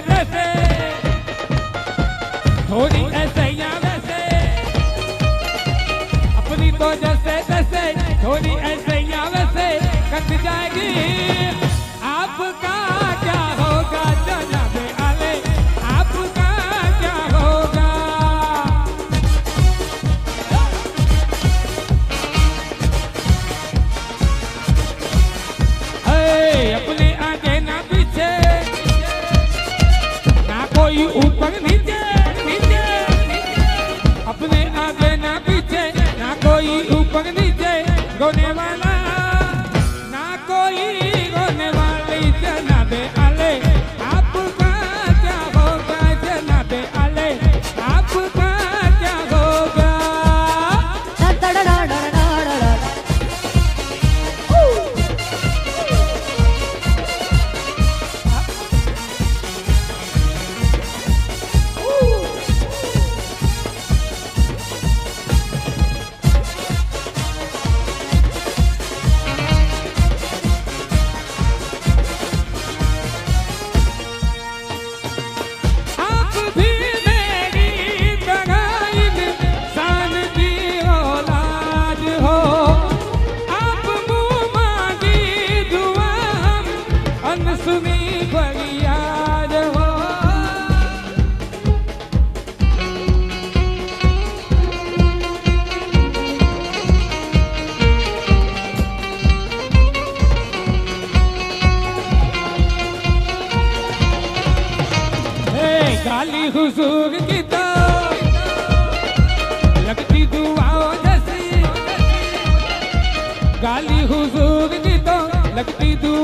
तैसे थोड़ी ऐसे या वैसे अपनी तो जैसे तैसे थोड़ी ऐसे या वैसे कट जाएगी आपका क्या होगा जनाबे आले आपका क्या होगा अपने आगे ना पीछे ना कोई ऊपर नीचे नीचे अपने आगे ना पीछे ना कोई ऊपर नीचे रोने वाला ना कोई रोने वाली जनाबे आले आपका क्या होगा जनाबे आले आपका क्या होगा गाली हुजूर की तो लगती दुआओं जैसी गाली हुजूर की तो लगती दुआ